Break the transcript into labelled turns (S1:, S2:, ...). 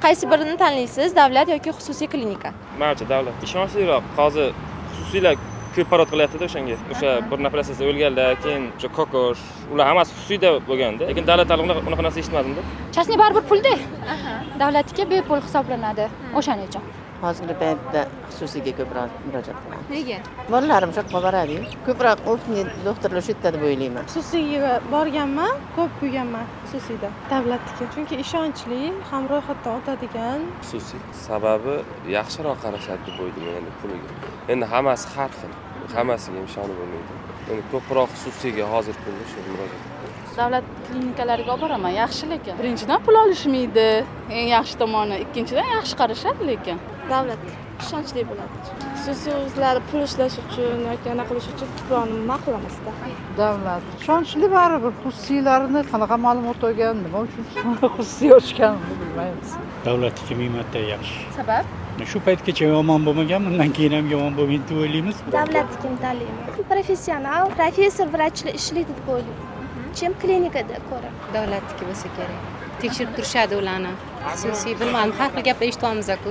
S1: Qaysi birini tanlaysiz? Davlat yoki xususiy klinika?
S2: Menimcha davlat ishonchliroq. Hozir xususiylar ko'p parod qilyapti-da o'shanga. O'sha bir operatsiyasi o'lganlar, keyin o'sha kokosh, ular hammasi xususiyda bo'lganda, lekin davlat ta'limida unaqa narsa eshitmadim-da.
S3: Частный baribir pulda. Davlatga bepul hisoblanadi. O'shaning uchun.
S4: Hozirgi paytda xususiyga ko'proq murojaat qilaman.
S1: Nega?
S4: Bolalarim shu yoqqa boradi. Ko'proq opniy doktorlar shu yerda deb o'ylayman.
S5: Xususiyga borganman, ko'p kuyganman xususiyda. Davlatniki. Chunki ishonchli, ham ro'yxatdan o'tadigan.
S6: Xususiy sababi yaxshiroq qarashadi deb o'ylayman endi puliga. Endi hammasi har xil. Hammasiga ishonib bo'lmaydi. Endi ko'proq xususiyga hozir pulni shu murojaat.
S7: Davlat klinikalariga olib boraman, yaxshi lekin. Birinchidan pul olishmaydi. Eng yaxshi tomoni, ikkinchidan yaxshi qarashadi lekin.
S5: Davlat ishonchli bo'ladi. Xususiy o'zlari pul ishlash uchun yoki anaqa qilish uchun ko'proqni ma'qullamasda.
S8: Davlat ishonchli baribir xususiylarni qanaqa ma'lumot olgan, nima uchun xususiy ochganini bilmaymiz.
S9: Davlatniki ming marta yaxshi.
S1: Sabab?
S9: Shu paytgacha yomon bo'lmagan, bundan keyin ham yomon bo'lmaydi deb o'ylaymiz.
S5: Davlatnikini tanlayman. Professional, professor vrachlar ishlaydi deb o'ylayman. Chem klinikada ko'ra.
S10: Davlatniki bo'lsa kerak. Tekshirib turishadi ularni. Xususiy bilmadim, har xil gaplar eshityapmiz-ku.